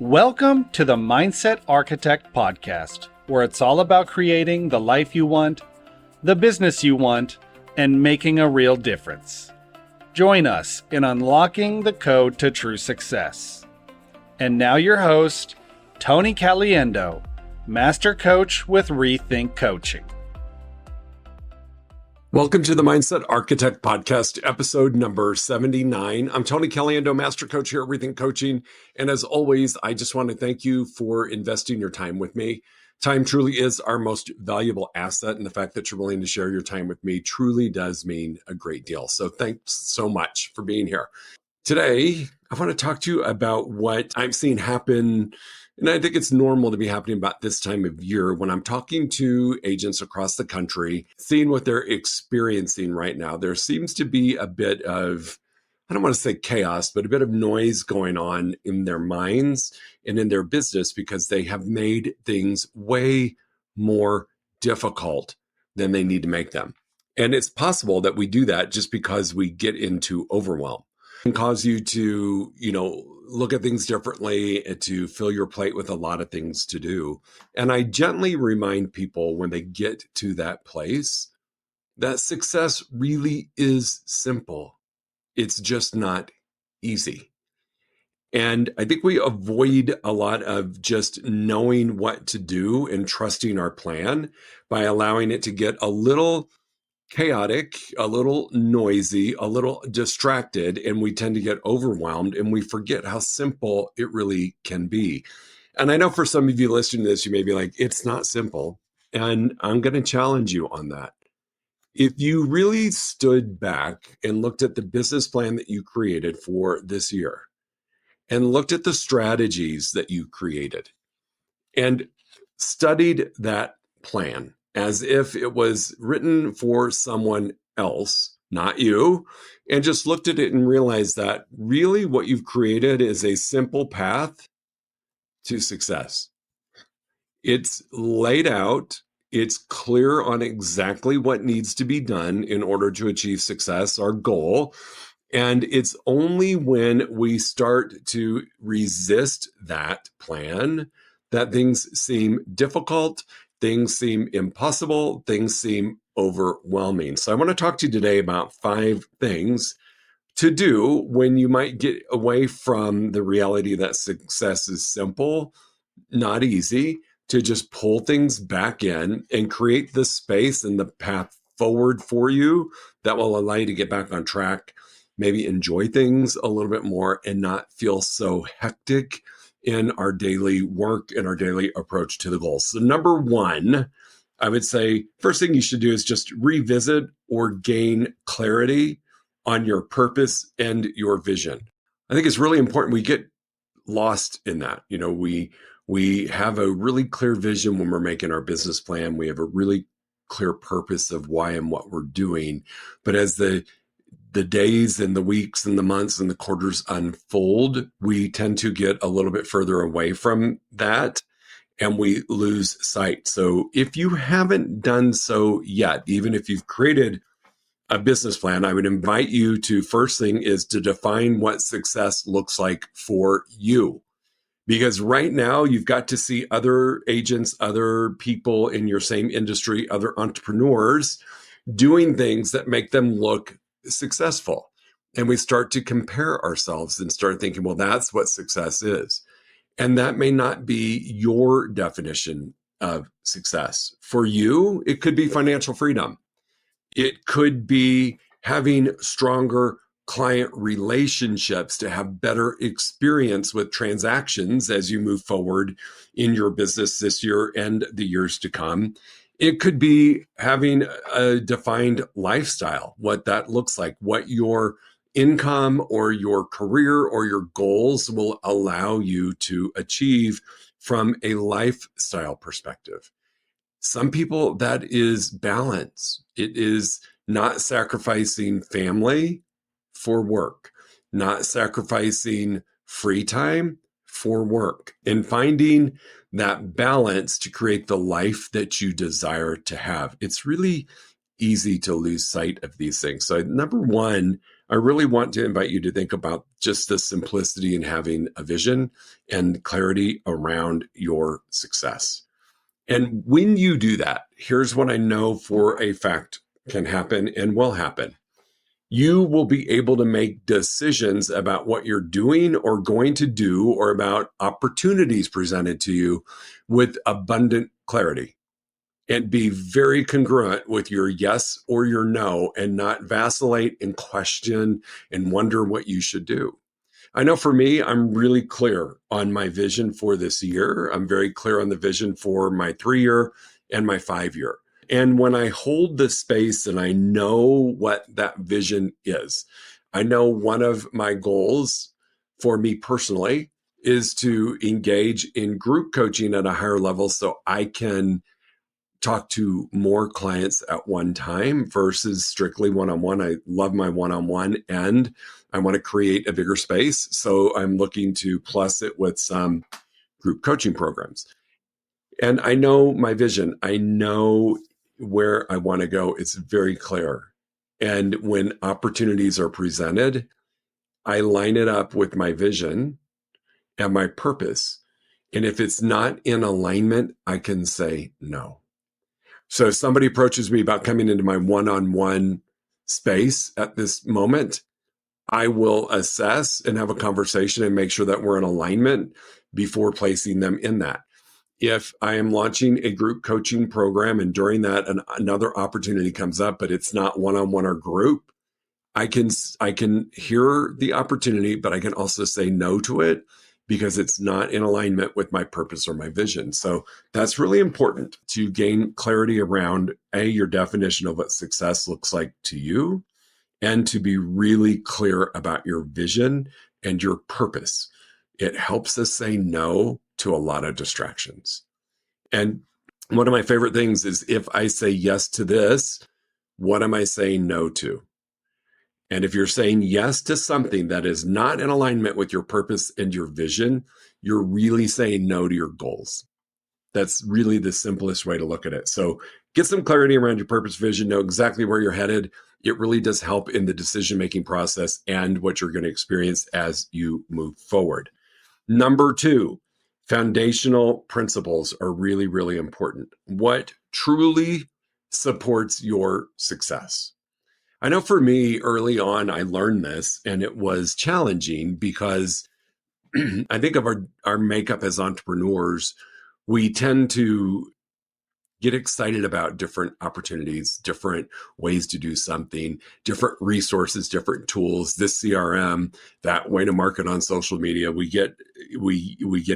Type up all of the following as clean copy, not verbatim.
Welcome to the Mindset Architect podcast, where it's all about creating the life you want, the business you want, and making a real difference. Join us in unlocking the code to true success. And now your host, Tony Caliendo, Master Coach with Rethink Coaching. Welcome to the Mindset Architect Podcast, episode number 79. I'm Tony Caliendo, Master Coach here at Rethink Coaching. And as always, I just want to thank you for investing your time with me. Time truly is our most valuable asset, and the fact that you're willing to share your time with me truly does mean a great deal. So thanks so much for being here. Today, I want to talk to you about what I'm seeing happen, and I think it's normal to be happening about this time of year when I'm talking to agents across the country, seeing what they're experiencing right now. There seems to be a bit of, I don't want to say chaos, but a bit of noise going on in their minds and in their business because they have made things way more difficult than they need to make them. And it's possible that we do that just because we get into overwhelm. Can cause you to, look at things differently and to fill your plate with a lot of things to do. And I gently remind people when they get to that place that success really is simple. It's just not easy. And I think we avoid a lot of just knowing what to do and trusting our plan by allowing it to get a little chaotic, a little noisy, a little distracted, and we tend to get overwhelmed and we forget how simple it really can be. And I know for some of you listening to this, you may be like, it's not simple. And I'm going to challenge you on that. If you really stood back and looked at the business plan that you created for this year and looked at the strategies that you created and studied that plan as if it was written for someone else, not you, and just looked at it and realized that really what you've created is a simple path to success. It's laid out, it's clear on exactly what needs to be done in order to achieve success, our goal. And it's only when we start to resist that plan that things seem difficult, things seem impossible, things seem overwhelming. So I want to talk to you today about 5 things to do when you might get away from the reality that success is simple, not easy, to just pull things back in and create the space and the path forward for you that will allow you to get back on track, maybe enjoy things a little bit more and not feel so hectic in our daily work and our daily approach to the goals. So number 1, I would say first thing you should do is just revisit or gain clarity on your purpose and your vision. I think it's really important we get lost in that. We have a really clear vision when we're making our business plan. We have a really clear purpose of why and what we're doing. But as the days and the weeks and the months and the quarters unfold, we tend to get a little bit further away from that and we lose sight. So if you haven't done so yet, even if you've created a business plan, I would invite you to, first thing is to define what success looks like for you. Because right now you've got to see other agents, other people in your same industry, other entrepreneurs doing things that make them look successful. And we start to compare ourselves and start thinking, well, that's what success is. And that may not be your definition of success. For you, it could be financial freedom. It could be having stronger client relationships to have better experience with transactions as you move forward in your business this year and the years to come. It could be having a defined lifestyle, what that looks like, what your income or your career or your goals will allow you to achieve from a lifestyle perspective. Some people, that is balance. It is not sacrificing family for work, not sacrificing free time for work, and finding that balance to create the life that you desire to have. It's really easy to lose sight of these things. So number 1, I really want to invite you to think about just the simplicity in having a vision and clarity around your success. And when you do that, here's what I know for a fact can happen and will happen. You will be able to make decisions about what you're doing or going to do or about opportunities presented to you with abundant clarity and be very congruent with your yes or your no and not vacillate and question and wonder what you should do. I know for me, I'm really clear on my vision for this year. I'm very clear on the vision for my 3-year and my 5-year. And when I hold the space and I know what that vision is, I know one of my goals for me personally is to engage in group coaching at a higher level so I can talk to more clients at one time versus strictly one-on-one. I love my one-on-one and I want to create a bigger space. So I'm looking to plus it with some group coaching programs. And I know my vision. I know where I want to go. It's very clear. And when opportunities are presented, I line it up with my vision and my purpose. And if it's not in alignment, I can say no. So if somebody approaches me about coming into my one-on-one space at this moment, I will assess and have a conversation and make sure that we're in alignment before placing them in that. If I am launching a group coaching program and during that another opportunity comes up, but it's not one-on-one or group, I can hear the opportunity, but I can also say no to it because it's not in alignment with my purpose or my vision. So that's really important to gain clarity around your definition of what success looks like to you, and to be really clear about your vision and your purpose. It helps us say no to a lot of distractions. And one of my favorite things is if I say yes to this, what am I saying no to? And if you're saying yes to something that is not in alignment with your purpose and your vision, you're really saying no to your goals. That's really the simplest way to look at it. So get some clarity around your purpose, vision, know exactly where you're headed. It really does help in the decision-making process and what you're going to experience as you move forward. Number 2, foundational principles are really, really important. What truly supports your success? I know for me, early on, I learned this and it was challenging because I think of our makeup as entrepreneurs, we tend to get excited about different opportunities, different ways to do something, different resources, different tools, this CRM, that way to market on social media. We get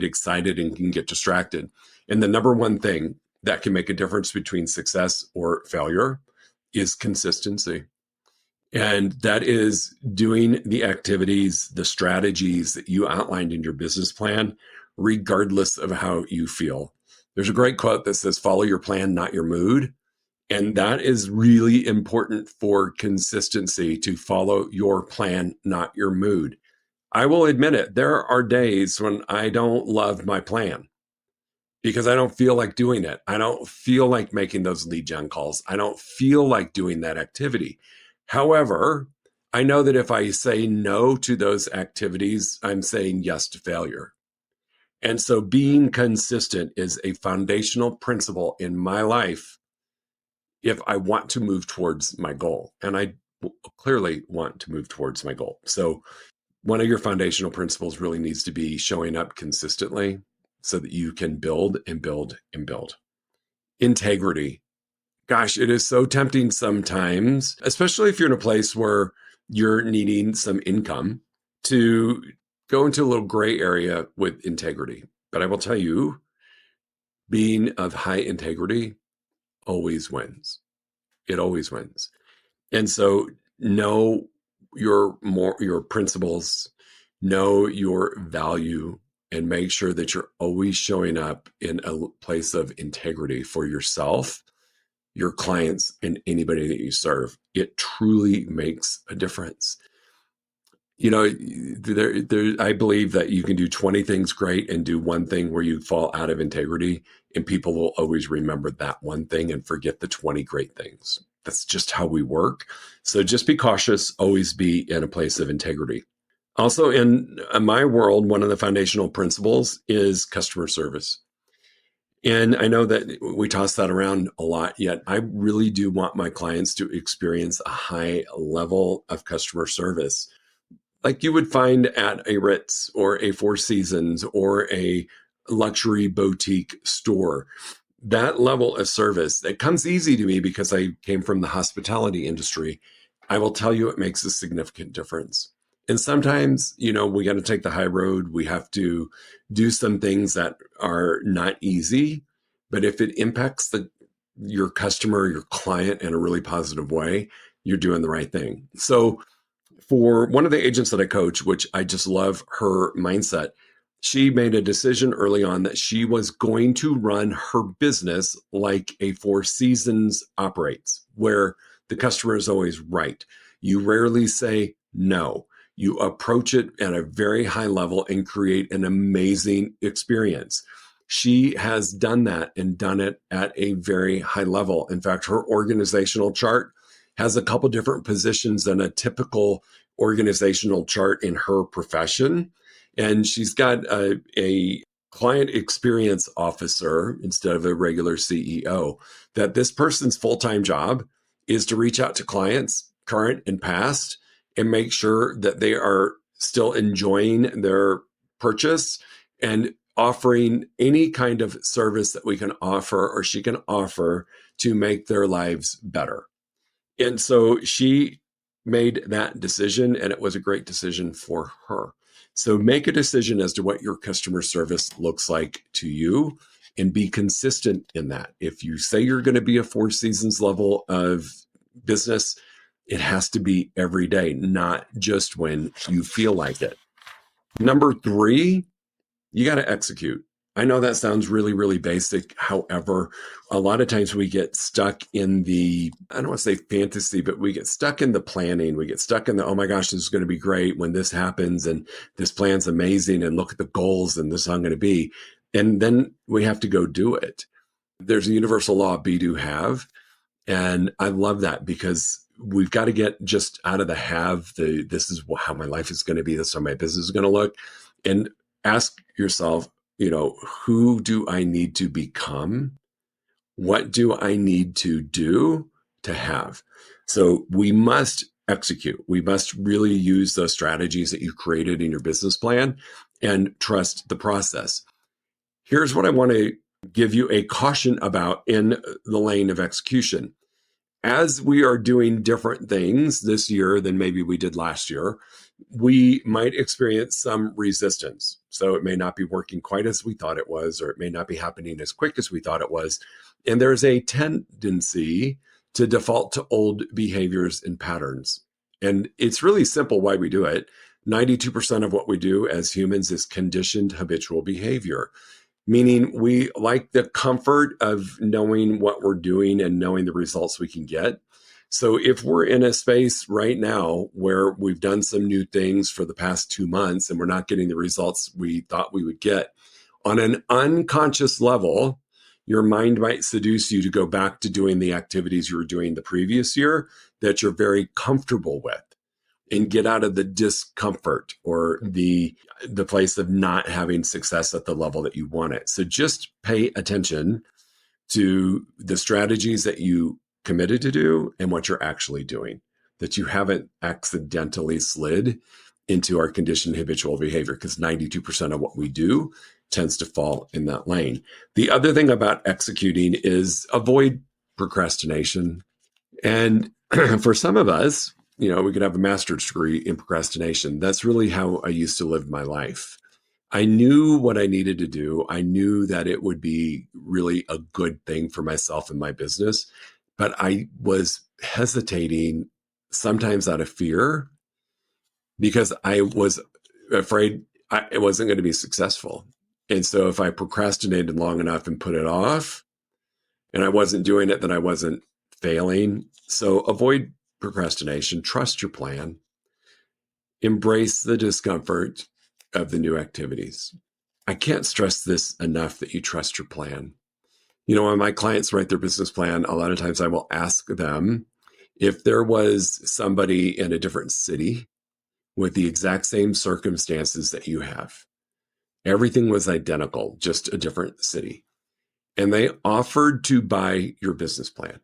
excited and can get distracted. And the number one thing that can make a difference between success or failure is consistency. And that is doing the activities, the strategies that you outlined in your business plan, regardless of how you feel. There's a great quote that says, follow your plan, not your mood. And that is really important for consistency, to follow your plan, not your mood. I will admit it. There are days when I don't love my plan because I don't feel like doing it. I don't feel like making those lead gen calls. I don't feel like doing that activity. However, I know that if I say no to those activities, I'm saying yes to failure. And so being consistent is a foundational principle in my life if I want to move towards my goal. And I clearly want to move towards my goal. So one of your foundational principles really needs to be showing up consistently so that you can build and build and build. Integrity. Gosh, it is so tempting sometimes, especially if you're in a place where you're needing some income, to go into a little gray area with integrity. But I will tell you, being of high integrity always wins. It always wins. And so know your principles, know your value, and make sure that you're always showing up in a place of integrity for yourself, your clients, and anybody that you serve. It truly makes a difference. You know, I believe that you can do 20 things great and do one thing where you fall out of integrity, and people will always remember that one thing and forget the 20 great things. That's just how we work. So just be cautious, always be in a place of integrity. Also, in my world, one of the foundational principles is customer service. And I know that we toss that around a lot, yet I really do want my clients to experience a high level of customer service, like you would find at a Ritz or a Four Seasons or a luxury boutique store. That level of service, it comes easy to me because I came from the hospitality industry. I will tell you, it makes a significant difference. And sometimes, we got to take the high road. We have to do some things that are not easy. But if it impacts your customer, your client in a really positive way, you're doing the right thing. So for one of the agents that I coach, which I just love her mindset, she made a decision early on that she was going to run her business like a Four Seasons operates, where the customer is always right. You rarely say no. You approach it at a very high level and create an amazing experience. She has done that and done it at a very high level. In fact, her organizational chart has a couple different positions than a typical organizational chart in her profession. And she's got a client experience officer instead of a regular CEO, that this person's full-time job is to reach out to clients, current and past, and make sure that they are still enjoying their purchase and offering any kind of service that we can offer or she can offer to make their lives better. And so she made that decision, and it was a great decision for her. So make a decision as to what your customer service looks like to you and be consistent in that. If you say you're going to be a Four Seasons level of business, it has to be every day, not just when you feel like it. Number 3, you got to execute. I know that sounds really, really basic. However, a lot of times we get stuck in I don't want to say fantasy, but we get stuck in the planning. We get stuck in oh my gosh, this is going to be great when this happens and this plan's amazing and look at the goals and this is how I'm going to be. And then we have to go do it. There's a universal law, be, do, have. And I love that because we've got to get just out of the have, this is how my life is going to be, this is how my business is going to look, and ask yourself, who do I need to become? What do I need to do to have? So we must execute. We must really use those strategies that you created in your business plan and trust the process. Here's what I want to give you a caution about in the lane of execution. As we are doing different things this year than maybe we did last year, we might experience some resistance. So it may not be working quite as we thought it was, or it may not be happening as quick as we thought it was. And there's a tendency to default to old behaviors and patterns. And it's really simple why we do it. 92% of what we do as humans is conditioned habitual behavior, meaning we like the comfort of knowing what we're doing and knowing the results we can get. So if we're in a space right now where we've done some new things for the past 2 months and we're not getting the results we thought we would get, on an unconscious level, your mind might seduce you to go back to doing the activities you were doing the previous year that you're very comfortable with, and get out of the discomfort or the place of not having success at the level that you want it. So just pay attention to the strategies that you committed to do and what you're actually doing, that you haven't accidentally slid into our conditioned habitual behavior, because 92% of what we do tends to fall in that lane. The other thing about executing is avoid procrastination. And for some of us, we could have a master's degree in procrastination. That's really how I used to live my life. I knew what I needed to do. I knew that it would be really a good thing for myself and my business, but I was hesitating sometimes out of fear because I was afraid it wasn't going to be successful. And so if I procrastinated long enough and put it off and I wasn't doing it, then I wasn't failing. So avoid procrastination, trust your plan, embrace the discomfort of the new activities. I can't stress this enough, that you trust your plan. When my clients write their business plan, a lot of times I will ask them If there was somebody in a different city with the exact same circumstances that you have, everything was identical, just a different city, and they offered to buy your business plan,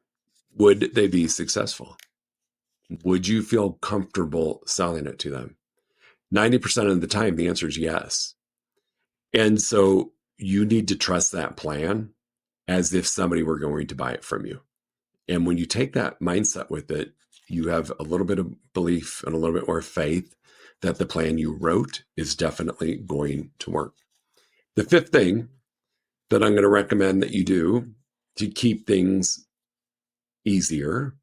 would they be successful? Would you feel comfortable selling it to them? 90% of the time, the answer is yes. And so you need to trust that plan as if somebody were going to buy it from you. And when you take that mindset with it, you have a little bit of belief and a little bit more faith that the plan you wrote is definitely going to work. The fifth thing that I'm going to recommend that you do to keep things easier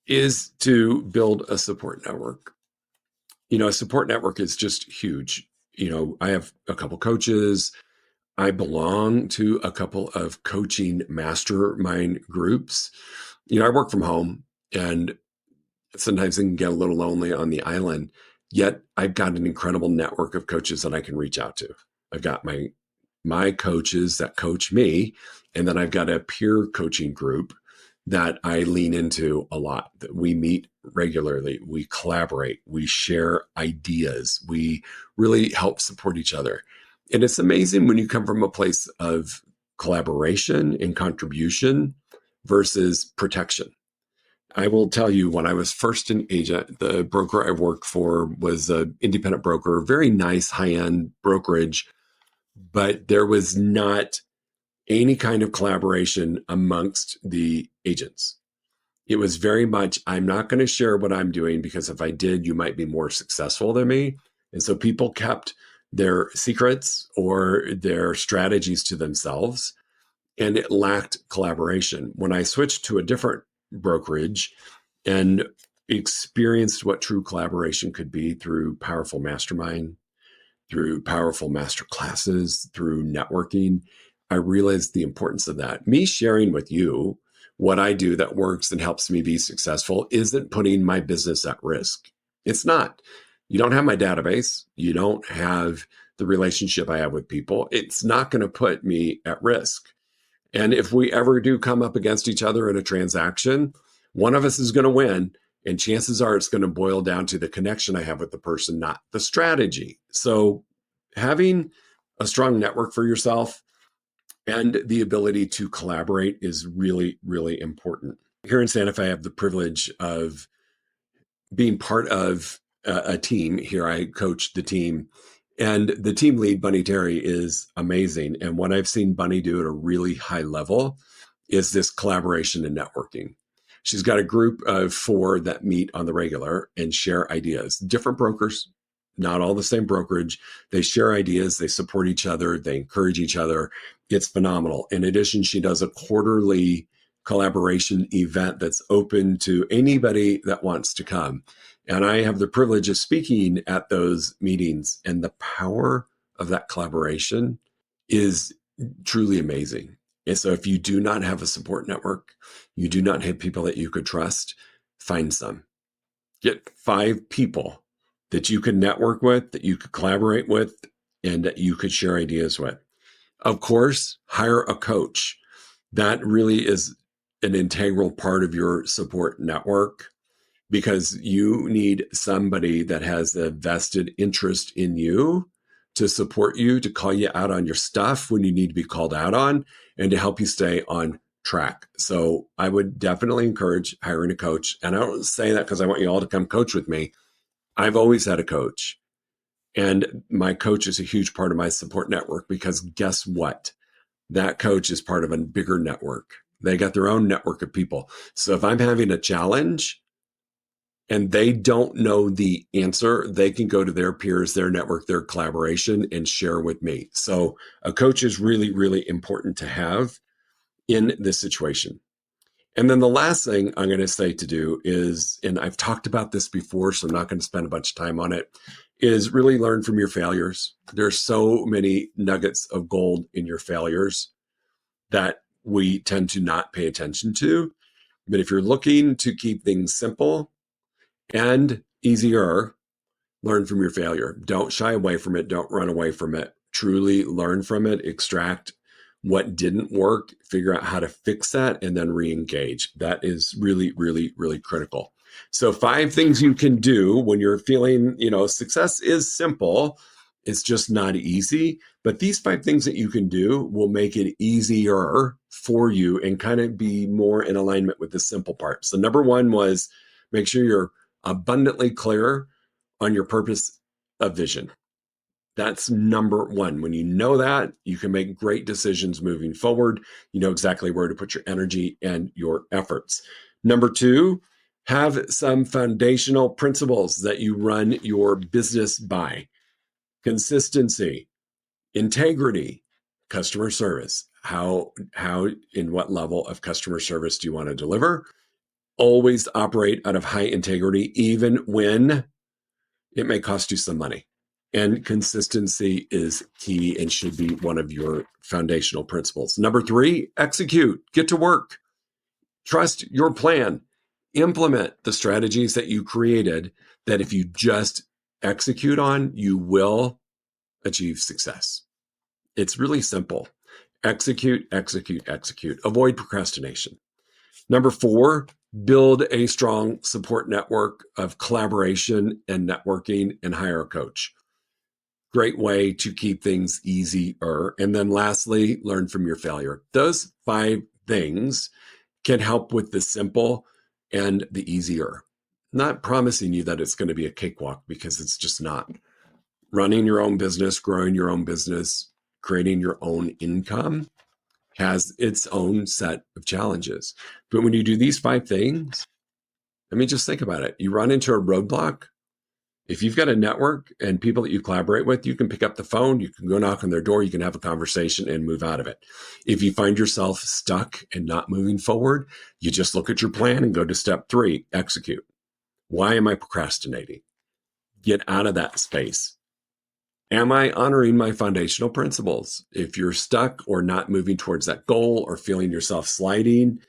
is to build a support network. A support network is just huge. I have a couple coaches. I belong to a couple of coaching mastermind groups. I work from home, and sometimes it can get a little lonely on the island, yet I've got an incredible network of coaches that I can reach out to. I've got my coaches that coach me, and then I've got a peer coaching group that I lean into a lot, that we meet regularly, we collaborate, we share ideas, we really help support each other. And it's amazing when you come from a place of collaboration and contribution versus protection. I will tell you, when I was first an agent, the broker I worked for was an independent broker, very nice high-end brokerage, but there was not any kind of collaboration amongst the agents. It was very much, I'm not going to share what I'm doing because if I did, you might be more successful than me. And so people kept their secrets or their strategies to themselves, and it lacked collaboration. When I switched to a different brokerage and experienced what true collaboration could be through powerful mastermind, through powerful master classes, through networking, I realized the importance of that. Me sharing with you what I do that works and helps me be successful isn't putting my business at risk. It's not. You don't have my database. You don't have the relationship I have with people. It's not going to put me at risk. And if we ever do come up against each other in a transaction, one of us is going to win. And chances are it's going to boil down to the connection I have with the person, not the strategy. So having a strong network for yourself and the ability to collaborate is really, really important. Here in Santa Fe, I have the privilege of being part of a team. Here I coach the team. And the team lead, Bunny Terry, is amazing. And what I've seen Bunny do at a really high level is this collaboration and networking. She's got a group of 4 that meet on the regular and share ideas. Different brokers, not all the same brokerage. They share ideas, they support each other, they encourage each other. It's phenomenal. In addition, she does a quarterly collaboration event that's open to anybody that wants to come. And I have the privilege of speaking at those meetings, and the power of that collaboration is truly amazing. And so if you do not have a support network, you do not have people that you could trust, find some. Get 5 people that you could network with, that you could collaborate with, and that you could share ideas with. Of course, hire a coach. That really is an integral part of your support network, because you need somebody that has a vested interest in you to support you, to call you out on your stuff when you need to be called out on, and to help you stay on track. So I would definitely encourage hiring a coach. And I don't say that because I want you all to come coach with me. I've always had a coach, and my coach is a huge part of my support network, because guess what? That coach is part of a bigger network. They got their own network of people. So if I'm having a challenge and they don't know the answer, they can go to their peers, their network, their collaboration, and share with me. So a coach is really, really important to have in this situation. And then the last thing I'm going to say to do is, and I've talked about this before, so I'm not going to spend a bunch of time on it, is really learn from your failures. There's so many nuggets of gold in your failures that we tend to not pay attention to. But if you're looking to keep things simple and easier, learn from your failure. Don't shy away from it. Don't run away from it. Truly learn from it, extract what didn't work, figure out how to fix that, and then re-engage. That is really, really, really critical. So 5 things you can do when you're feeling, success is simple. It's just not easy. But these 5 things that you can do will make it easier for you and kind of be more in alignment with the simple part. So number 1 was make sure you're abundantly clear on your purpose of vision. That's number 1. When you know that, you can make great decisions moving forward. You know exactly where to put your energy and your efforts. Number 2, have some foundational principles that you run your business by. Consistency, integrity, customer service. How in what level of customer service do you want to deliver? Always operate out of high integrity, even when it may cost you some money. And consistency is key and should be one of your foundational principles. Number 3, execute, get to work. Trust your plan. Implement the strategies that you created that if you just execute on, you will achieve success. It's really simple. Execute, execute, execute. Avoid procrastination. Number 4, build a strong support network of collaboration and networking and hire a coach. Great way to keep things easier. And then lastly, learn from your failure. Those 5 things can help with the simple and the easier. Not promising you that it's going to be a cakewalk, because it's just not. Running your own business, growing your own business, creating your own income has its own set of challenges. But when you do these 5 things, just think about it. You run into a roadblock. If you've got a network and people that you collaborate with, you can pick up the phone, you can go knock on their door, you can have a conversation and move out of it. If you find yourself stuck and not moving forward, you just look at your plan and go to step 3, execute. Why am I procrastinating? Get out of that space. Am I honoring my foundational principles? If you're stuck or not moving towards that goal or feeling yourself sliding,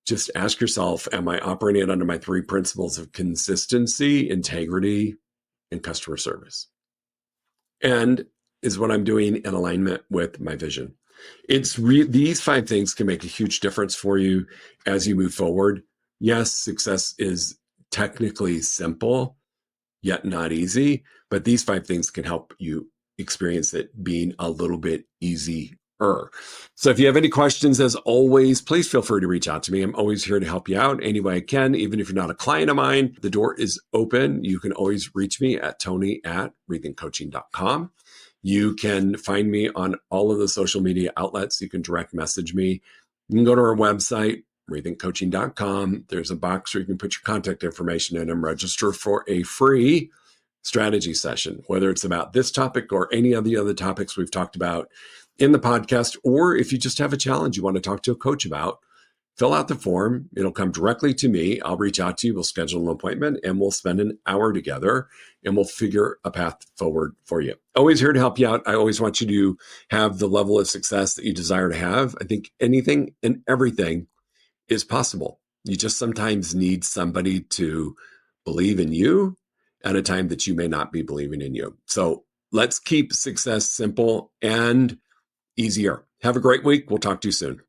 just ask yourself, am I operating under my 3 principles of consistency, integrity, and customer service? And is what I'm doing in alignment with my vision? These 5 things can make a huge difference for you as you move forward. Yes, success is technically simple, yet not easy, but these 5 things can help you experience it being a little bit easier. So if you have any questions, as always, please feel free to reach out to me. I'm always here to help you out any way I can. Even if you're not a client of mine, the door is open. You can always reach me at tony@rethinkcoaching.com. You can find me on all of the social media outlets. You can direct message me. You can go to our website, rethinkcoaching.com. There's a box where you can put your contact information in and register for a free strategy session, whether it's about this topic or any of the other topics we've talked about in the podcast, or if you just have a challenge you want to talk to a coach about, fill out the form. It'll come directly to me. I'll reach out to you. We'll schedule an appointment and we'll spend an hour together and we'll figure a path forward for you. Always here to help you out. I always want you to have the level of success that you desire to have. I think anything and everything is possible. You just sometimes need somebody to believe in you at a time that you may not be believing in you. So let's keep success simple and easier. Have a great week. We'll talk to you soon.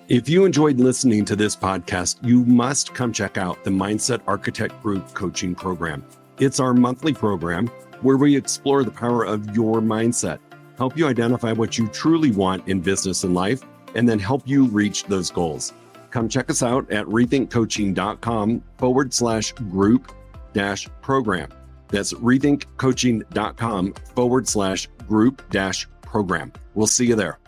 If you enjoyed listening to this podcast, you must come check out the Mindset Architect Group Coaching Program. It's our monthly program where we explore the power of your mindset, help you identify what you truly want in business and life, and then help you reach those goals. Come check us out at rethinkcoaching.com/group-program. That's rethinkcoaching.com/group-program. We'll see you there.